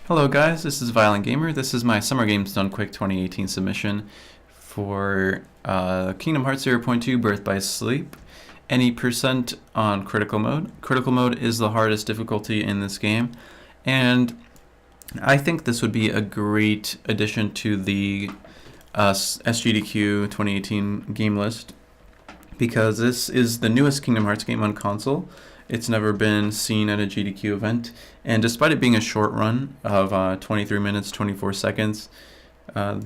Hello guys, this is Violent Gamer. This is my Summer Games Done Quick 2018 submission for Kingdom Hearts 0.2 Birth by Sleep. Any percent on critical mode. Critical mode is the hardest difficulty in this game, and I think this would be a great addition to the SGDQ 2018 game list, because this is the newest Kingdom Hearts game on console. It's never been seen at a GDQ event, and despite it being a short run of 23 minutes, 24 seconds,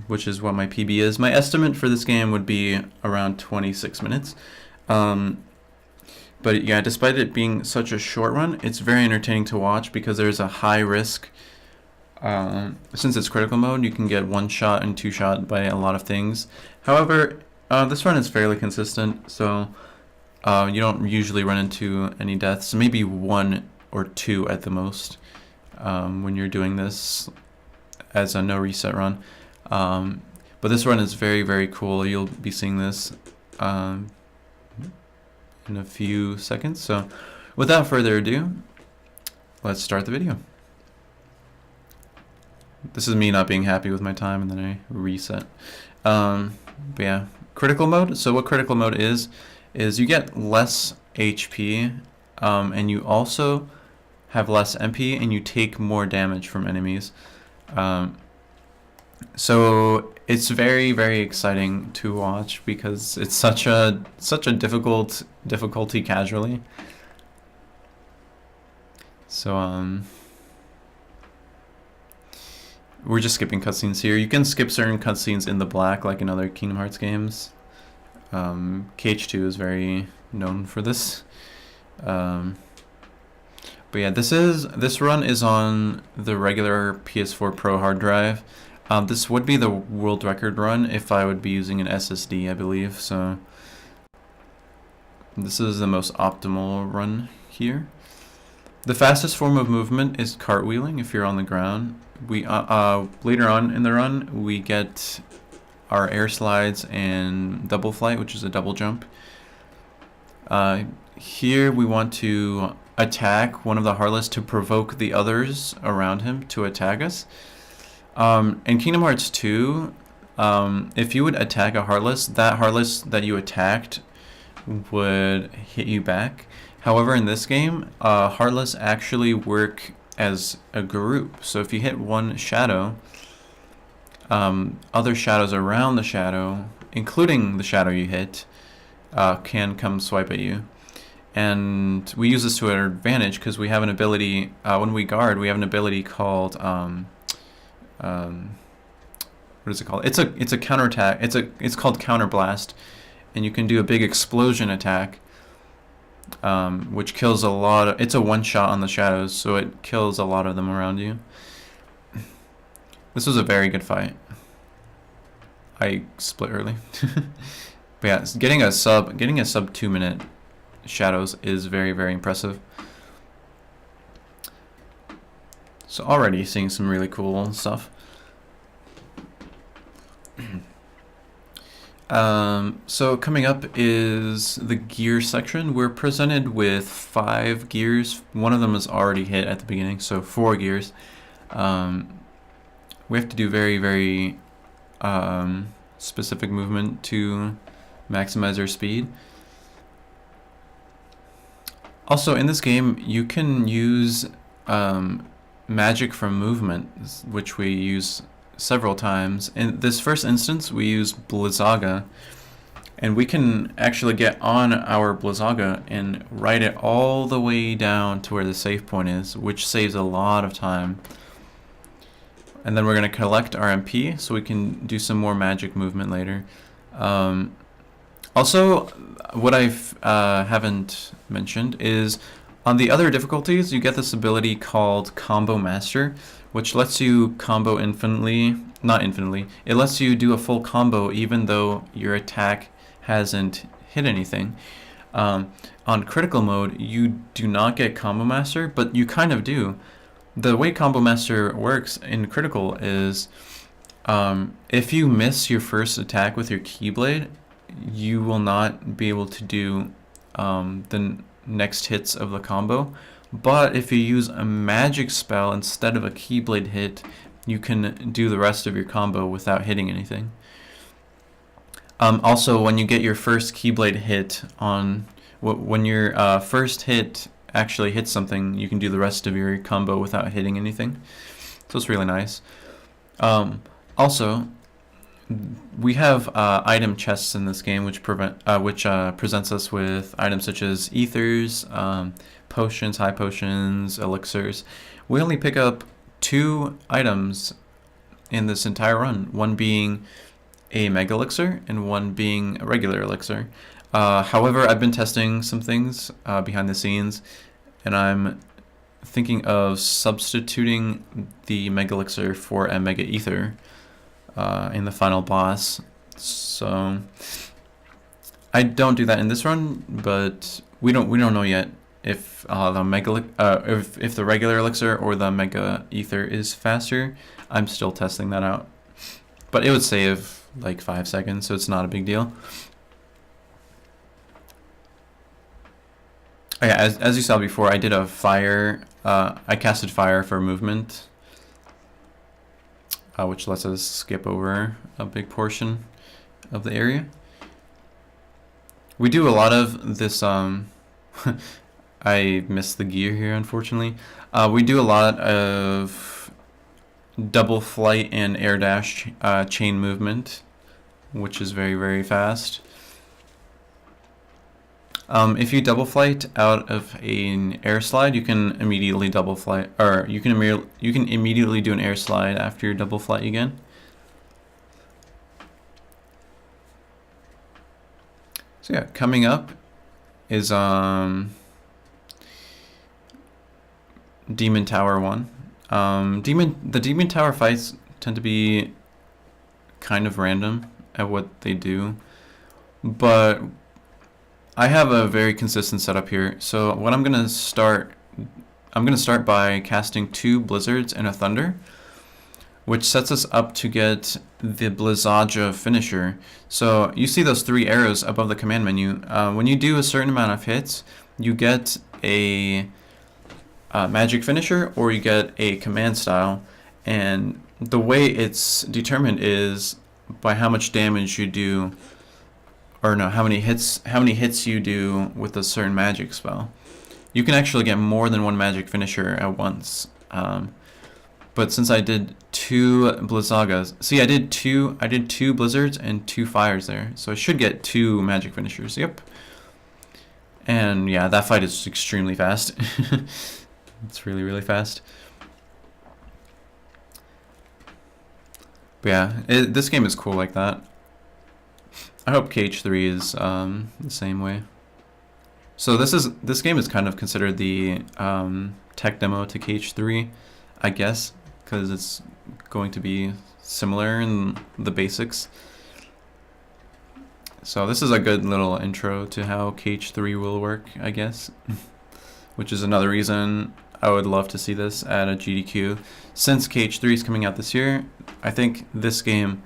which is what my PB is, my estimate for this game would be around 26 minutes. But yeah, despite it being such a short run, it's very entertaining to watch because there's a high risk. Since it's critical mode, you can get one shot and two shot by a lot of things. However, this run is fairly consistent, so you don't usually run into any deaths, maybe one or two at the most when you're doing this as a no reset run. But this run is very, very cool. You'll be seeing this in a few seconds. So without further ado, let's start the video. This is me not being happy with my time and then I reset. But yeah, critical mode. So what critical mode is you get less HP, and you also have less MP, and you take more damage from enemies. So it's very, very exciting to watch because it's such a difficulty casually. So we're just skipping cutscenes here. You can skip certain cutscenes in the black, like in other Kingdom Hearts games. KH2 is very known for this. But yeah, this run is on the regular PS4 Pro hard drive. This would be the world record run if I would be using an SSD, I believe. So this is the most optimal run here. The fastest form of movement is cartwheeling if you're on the ground. We later on in the run we get our air slides and double flight, which is a double jump. Here we want to attack one of the Heartless to provoke the others around him to attack us. In Kingdom Hearts 2, if you would attack a Heartless, that Heartless that you attacked would hit you back. However, in this game, Heartless actually work as a group. So if you hit one shadow, other shadows around the shadow, including the shadow you hit, can come swipe at you. And we use this to our advantage because we have an ability, when we guard, we have an ability called, what is it called? It's a counterattack. It's called Counterblast, and you can do a big explosion attack, which kills a lot of, it's a one shot on the shadows, so it kills a lot of them around you. This was a very good fight. I split early. But yeah, getting a sub 2-minute shadows is very, very impressive. So already seeing some really cool stuff. So coming up is the gear section. We're presented with 5 gears. One of them is already hit at the beginning, so 4 gears. We have to do very, very specific movement to maximize our speed. Also, in this game, you can use magic from movement, which we use several times. In this first instance, we use Blizzaga, and we can actually get on our Blizzaga and ride it all the way down to where the save point is, which saves a lot of time. And then we're going to collect our MP so we can do some more magic movement later. Also, what I haven't mentioned is on the other difficulties, you get this ability called Combo Master, which lets you combo infinitely. Not infinitely. It lets you do a full combo even though your attack hasn't hit anything. On critical mode, you do not get Combo Master, but you kind of do. The way Combo Master works in critical is if you miss your first attack with your Keyblade, you will not be able to do the next hits of the combo. But if you use a magic spell instead of a Keyblade hit, you can do the rest of your combo without hitting anything. Also, when you get your first Keyblade hit on, when your first hit actually hits something, you can do the rest of your combo without hitting anything. So it's really nice. Also, we have item chests in this game, which presents us with items such as ethers, potions, high potions, elixirs. We only pick up 2 items in this entire run, one being a mega elixir and one being a regular elixir. However, I've been testing some things behind the scenes, and I'm thinking of substituting the mega elixir for a mega ether in the final boss. So I don't do that in this run, but we don't know yet if if the regular elixir or the mega ether is faster. I'm still testing that out, but it would save like 5 seconds, so it's not a big deal. Oh yeah, as you saw before, I did a fire. I casted fire for movement, which lets us skip over a big portion of the area. We do a lot of this. I missed the gear here, unfortunately. We do a lot of double flight and air dash chain movement, which is very, very fast. If you double flight out of an air slide, you can immediately double flight, or you can immediately do an air slide after your double flight again. So yeah, coming up is Demon Tower 1. The Demon Tower fights tend to be kind of random at what they do, but I have a very consistent setup here. So what I'm gonna start by casting 2 blizzards and a thunder, which sets us up to get the Blizzaja finisher. So you see those 3 arrows above the command menu. When you do a certain amount of hits, you get a magic finisher, or you get a command style, and the way it's determined is by how much damage you do, or no, how many hits you do with a certain magic spell. You can actually get more than one magic finisher at once. But since I did 2 Blizzagas, see, I did two blizzards and 2 fires there, so I should get 2 magic finishers. Yep. And yeah, that fight is extremely fast. It's really, really fast. But yeah, this game is cool like that. I hope KH3 is the same way. So this game is kind of considered the tech demo to KH3, I guess, because it's going to be similar in the basics. So this is a good little intro to how KH3 will work, I guess. Which is another reason I would love to see this at a GDQ. Since KH3 is coming out this year, I think this game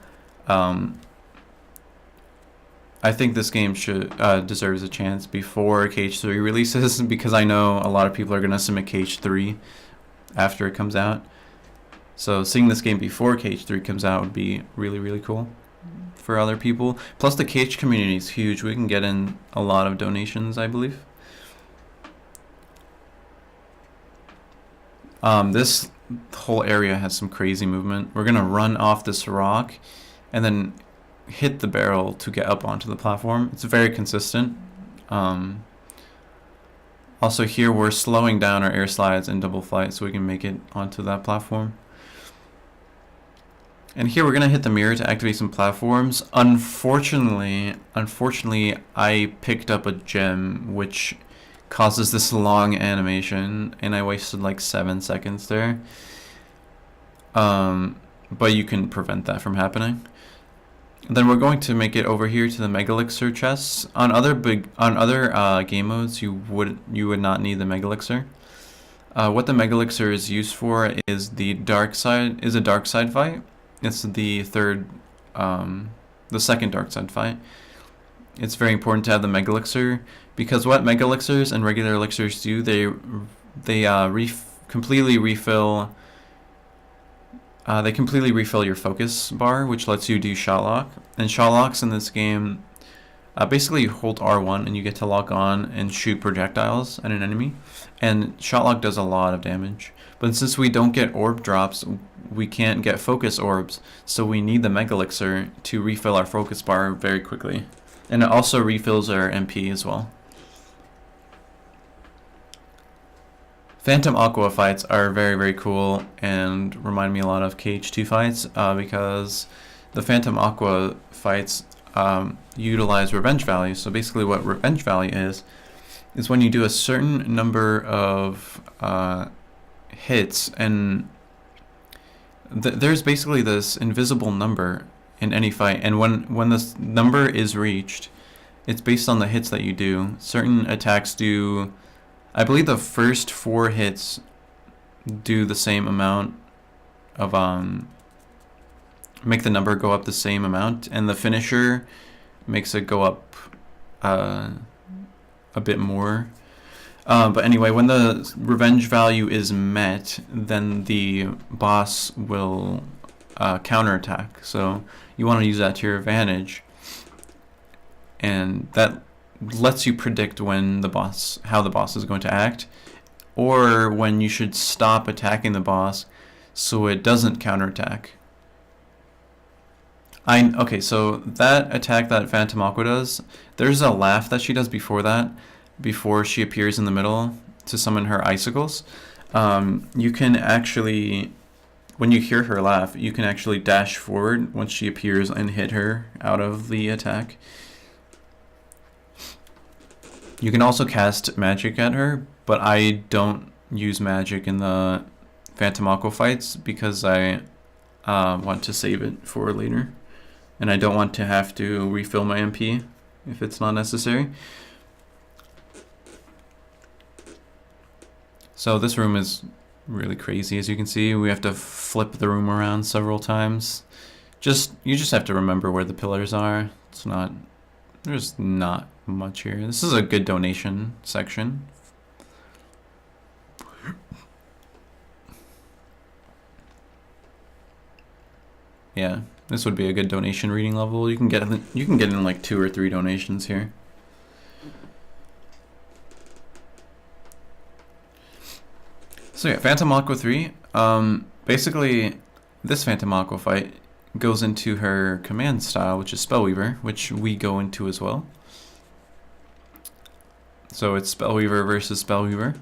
should deserves a chance before KH3 releases, because I know a lot of people are going to submit KH3 after it comes out. So seeing this game before KH3 comes out would be really, really cool for other people. Plus the KH community is huge. We can get in a lot of donations, I believe. This whole area has some crazy movement. We're going to run off this rock and then hit the barrel to get up onto the platform. It's very consistent. Also here we're slowing down our air slides and double flight so we can make it onto that platform. And here we're going to hit the mirror to activate some platforms. Unfortunately, I picked up a gem which causes this long animation, and I wasted like 7 seconds there. But you can prevent that from happening. And then we're going to make it over here to the Mega Elixir chests. On other game modes, you would not need the Mega Elixir. What the Mega Elixir is used for is a dark side fight. It's the second dark side fight. It's very important to have the Mega Elixir, because what Mega Elixirs and regular elixirs do, They completely refill. They completely refill your focus bar, which lets you do shot lock. And shot locks in this game, basically you hold R1 and you get to lock on and shoot projectiles at an enemy. And shot lock does a lot of damage. But since we don't get orb drops, we can't get focus orbs, so we need the Mega Elixir to refill our focus bar very quickly. And it also refills our MP as well. Phantom Aqua fights are very, very cool and remind me a lot of KH2 fights because the Phantom Aqua fights utilize revenge value. So basically what revenge value is when you do a certain number of hits, and there's basically this invisible number in any fight, and when this number is reached, it's based on the hits that you do. Certain attacks do, I believe the first 4 hits do the same amount of make the number go up the same amount, and the finisher makes it go up a bit more. But anyway, when the revenge value is met, then the boss will counterattack. So you want to use that to your advantage, and that lets you predict how the boss is going to act, or when you should stop attacking the boss so it doesn't counterattack. Okay, so that attack that Phantom Aqua does, there's a laugh that she does before that, before she appears in the middle to summon her icicles. You can actually, when you hear her laugh, you can actually dash forward once she appears and hit her out of the attack. You can also cast magic at her, but I don't use magic in the Phantom Aqua fights because I want to save it for later. And I don't want to have to refill my MP if it's not necessary. So this room is really crazy, as you can see. We have to flip the room around several times. You just have to remember where the pillars are. There's not much here. This is a good donation section. Yeah, this would be a good donation reading level. You can get in like 2 or 3 donations here. So yeah, Phantom Aqua 3. Basically, this Phantom Aqua fight goes into her command style, which is Spellweaver, which we go into as well. So it's Spellweaver versus Spellweaver.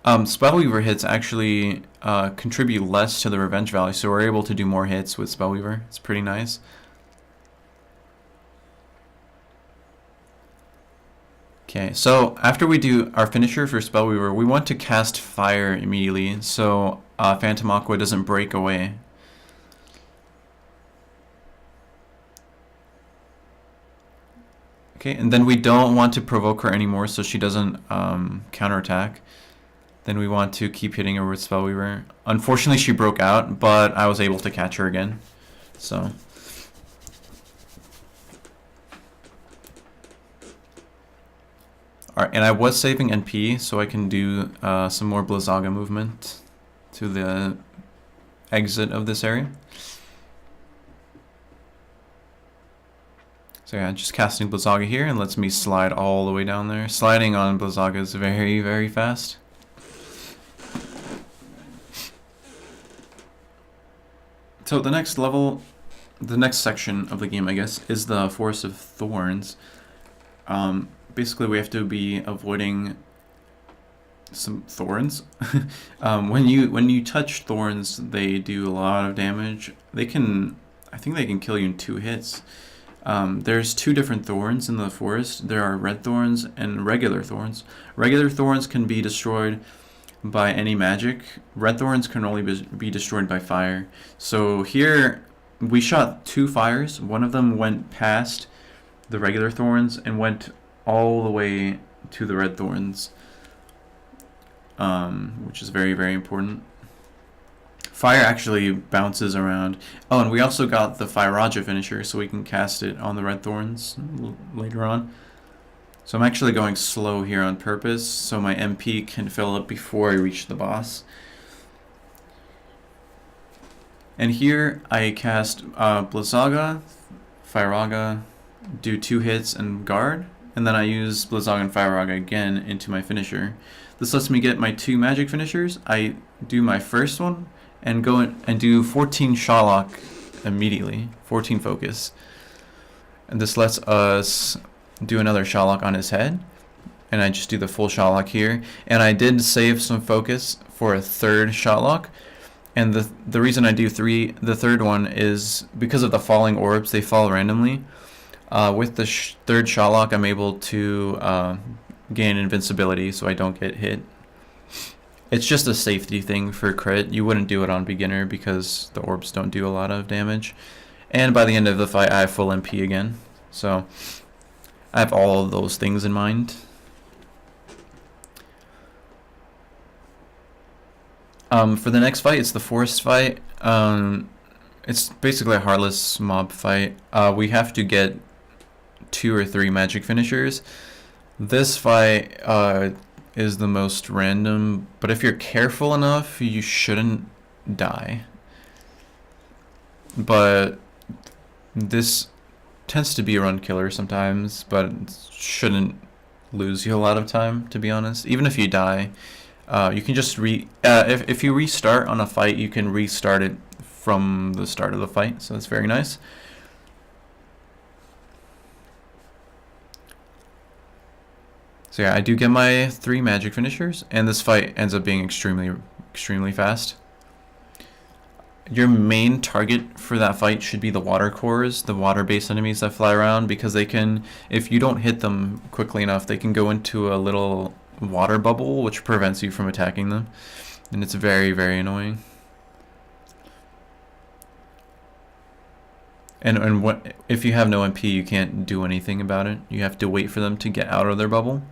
Spellweaver hits actually contribute less to the revenge value, so we're able to do more hits with Spellweaver. It's pretty nice. Okay, so after we do our finisher for Spellweaver, we want to cast fire immediately, so Phantom Aqua doesn't break away. Okay, and then we don't want to provoke her anymore so she doesn't counterattack. Then we want to keep hitting her with Spellweaver. Unfortunately, she broke out, but I was able to catch her again. So. Alright, and I was saving NP so I can do some more Blizzaga movement to the exit of this area. So yeah, just casting Blizzaga here and lets me slide all the way down there. Sliding on Blizzaga is very, very fast. So the next level, the next section of the game, I guess, is the Forest of Thorns. Basically, we have to be avoiding some thorns. When you touch thorns, they do a lot of damage. I think they can kill you in 2 hits. There's 2 different thorns in the forest. There are red thorns and regular thorns. Regular thorns can be destroyed by any magic. Red thorns can only be destroyed by fire. So here we shot 2 fires. One of them went past the regular thorns and went all the way to the red thorns, which is very, very important. Fire actually bounces around. Oh, and we also got the Fire Raja finisher, so we can cast it on the red thorns later on. So I'm actually going slow here on purpose so my MP can fill up before I reach the boss. And here I cast Blizzaga, Firaga, do 2 hits and guard, and then I use Blizzaga and Firaga again into my finisher. This lets me get my 2 magic finishers. I do my first one and go in and do 14 Shawlock immediately, 14 focus. And this lets us do another Shawlock on his head, and I just do the full Shawlock here. And I did save some focus for a 3rd Shawlock, and the reason I do the 3rd one is because of the falling orbs. They fall randomly. With the 3rd Shawlock, I'm able to gain invincibility so I don't get hit. It's just a safety thing for crit. You wouldn't do it on beginner because the orbs don't do a lot of damage. And by the end of the fight, I have full MP again. So I have all of those things in mind. For the next fight, it's the forest fight. It's basically a heartless mob fight. We have to get 2 or 3 magic finishers. This fight is the most random, but if you're careful enough, you shouldn't die. But this tends to be a run killer sometimes, but it shouldn't lose you a lot of time, to be honest. Even if you die, you can just if you restart on a fight, you can restart it from the start of the fight, so that's very nice. So yeah, I do get my 3 magic finishers, and this fight ends up being extremely fast. Your main target for that fight should be the water cores, the water-based enemies that fly around, because they can, if you don't hit them quickly enough, they can go into a little water bubble, which prevents you from attacking them, and it's very, very annoying. And if you have no MP, you can't do anything about it. You have to wait for them to get out of their bubble.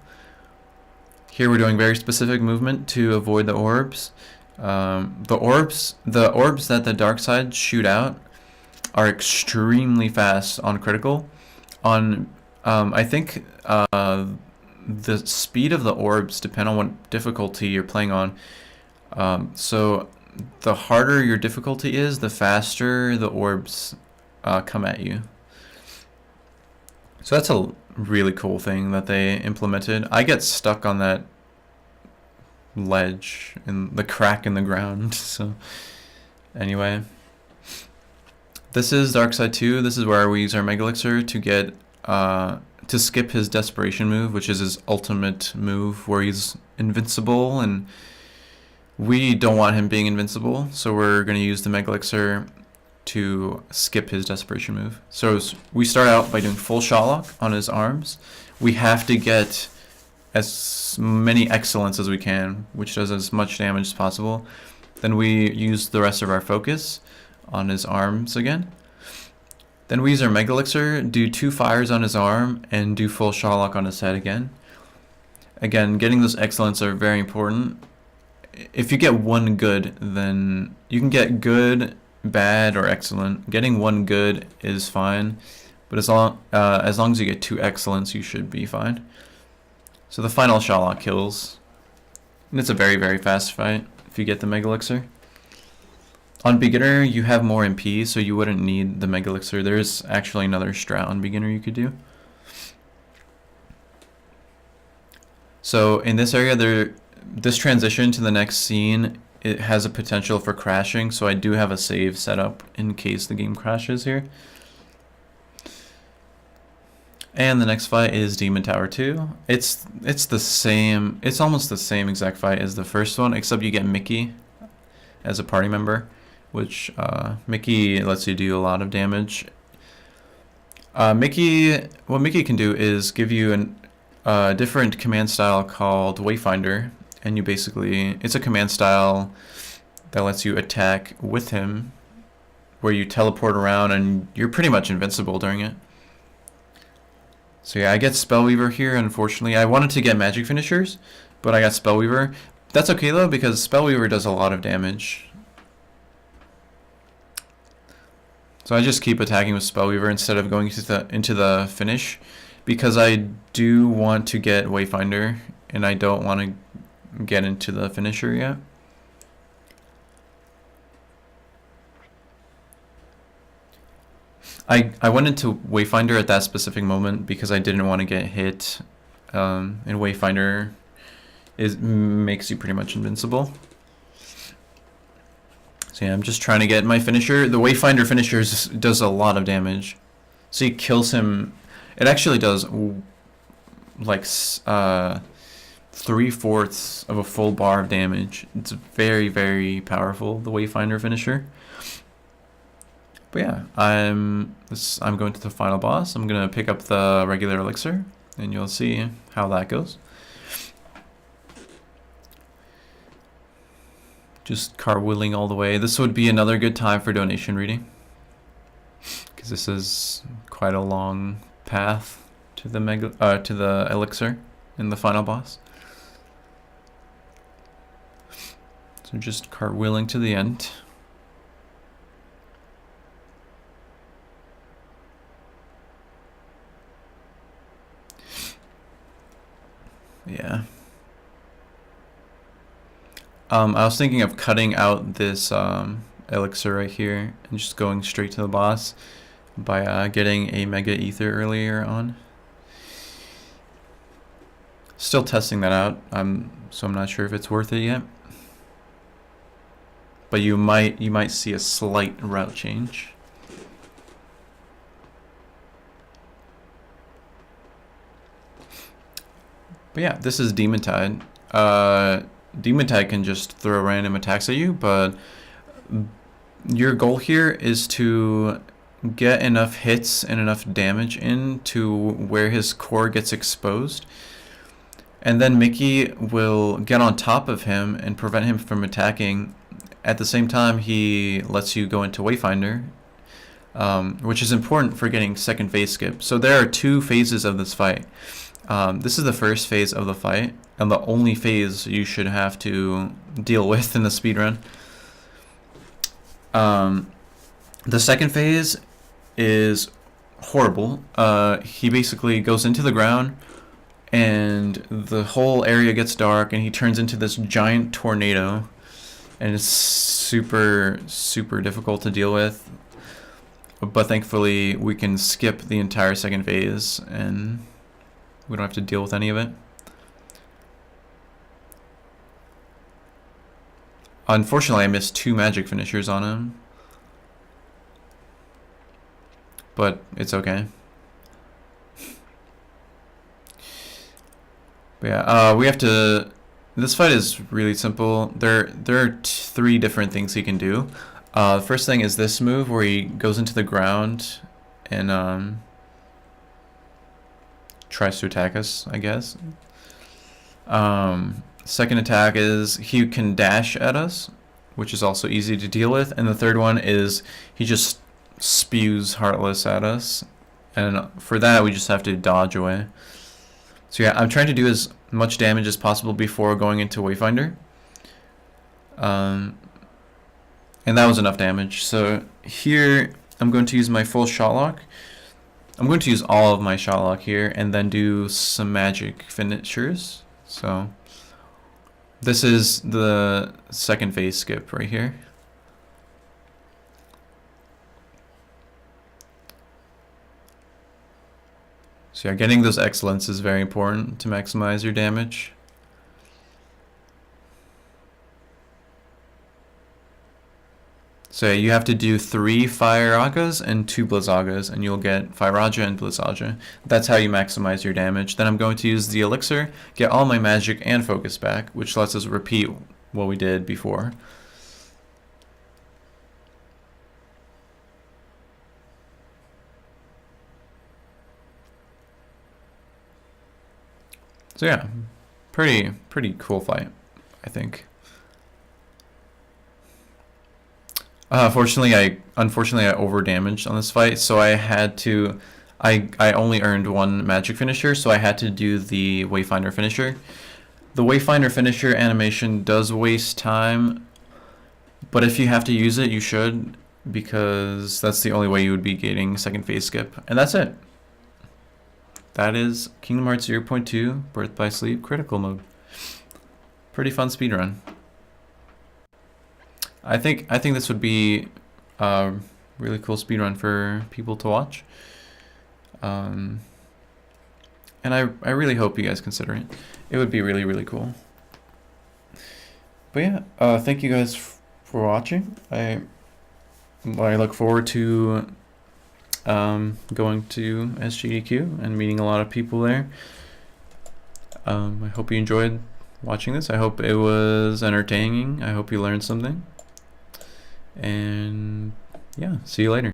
Here we're doing very specific movement to avoid the orbs. The orbs that the dark side shoot out are extremely fast on critical. I think the speed of the orbs depend on what difficulty you're playing on. So the harder your difficulty is, the faster the orbs come at you. So that's a really cool thing that they implemented. I get stuck on that ledge in the crack in the ground. So anyway, this is Darkside 2. This is where we use our Mega Elixir to get to skip his desperation move, which is his ultimate move where he's invincible, and we don't want him being invincible, so we're going to use the Mega Elixir to skip his desperation move. So we start out by doing full Shawlock on his arms. We have to get as many excellence as we can, which does as much damage as possible. Then we use the rest of our focus on his arms again. Then we use our Mega Elixir, do 2 fires on his arm, and do full Shawlock on his head again. Again, getting those excellence are very important. If you get 1 good, then you can get good, bad, or excellent. Getting 1 good is fine, but as long as you get 2 excellence, you should be fine. So the final Shawlock kills, and it's a very, very fast fight if you get the Mega Elixir. On beginner, you have more MP, so you wouldn't need the Mega Elixir. There's actually another strat on beginner you could do. So in this area, this transition to the next scene, it has a potential for crashing, so I do have a save set up in case the game crashes here. And the next fight is Demon Tower 2. It's the same, it's almost the same exact fight as the first one, except you get Mickey as a party member, which Mickey lets you do a lot of damage. What Mickey can do is give you a different command style called Wayfinder, and you basically, it's a command style that lets you attack with him, where you teleport around and you're pretty much invincible during it. So yeah, I get Spellweaver here, unfortunately. I wanted to get magic finishers, but I got Spellweaver. That's okay though, because Spellweaver does a lot of damage. So I just keep attacking with Spellweaver instead of going into the finish, because I do want to get Wayfinder, and I don't want to get into the finisher yet. I went into Wayfinder at that specific moment because I didn't want to get hit, and Wayfinder makes you pretty much invincible. So yeah, I'm just trying to get my finisher. The Wayfinder finisher does a lot of damage. So he kills him. It actually does like 3/4 of a full bar of damage. It's very, very powerful, the Wayfinder finisher. But yeah, I'm going to the final boss. I'm gonna pick up the regular elixir, and you'll see how that goes. Just cartwheeling all the way. This would be another good time for donation reading, because this is quite a long path to the elixir in the final boss. So just cartwheeling to the end. Yeah. I was thinking of cutting out this elixir right here and just going straight to the boss by getting a Mega Ether earlier on. Still testing that out, so I'm not sure if it's worth it yet. But you might see a slight route change. But yeah, this is Demon Tide. Demon Tide can just throw random attacks at you, but your goal here is to get enough hits and enough damage in to where his core gets exposed. And then Mickey will get on top of him and prevent him from attacking. At the same time, he lets you go into Wayfinder, which is important for getting second phase skip. So there are 2 phases of this fight. This is the first phase of the fight, and the only phase you should have to deal with in the speedrun. The second phase is horrible. He basically goes into the ground, and the whole area gets dark, and he turns into this giant tornado, and it's super, super difficult to deal with. But thankfully, we can skip the entire second phase, and we don't have to deal with any of it. Unfortunately, I missed 2 magic finishers on him, but it's okay. But yeah, we have to. This fight is really simple. There are 3 different things he can do. The first thing is this move where he goes into the ground and tries to attack us, I guess. Second attack is he can dash at us, which is also easy to deal with. And the third one is he just spews Heartless at us. And for that, we just have to dodge away. So yeah, I'm trying to do as much damage as possible before going into Wayfinder. And that was enough damage. So here, I'm going to use my full shot lock. I'm going to use all of my shot lock here and then do some magic finishers. So this is the second phase skip right here. So yeah, getting those excellence is very important to maximize your damage. So yeah, you have to do 3 Fire Agas and 2 Blizzagas, and you'll get Firaga and Blizzaga. That's how you maximize your damage. Then I'm going to use the Elixir, get all my magic and focus back, which lets us repeat what we did before. So yeah, pretty cool fight, I think. Unfortunately, I over-damaged on this fight, so I had to. I only earned 1 magic finisher, so I had to do the Wayfinder finisher. The Wayfinder finisher animation does waste time, but if you have to use it, you should, because that's the only way you would be getting second phase skip, and that's it. that is Kingdom Hearts 0.2 Birth by Sleep Critical Mode. Pretty fun speedrun. I think this would be a really cool speedrun for people to watch. And I really hope you guys consider it. It would be really, really cool. But yeah, thank you guys for watching. I look forward to going to SGDQ and meeting a lot of people there. I hope you enjoyed watching this. I hope it was entertaining. I hope you learned something. And yeah, see you later.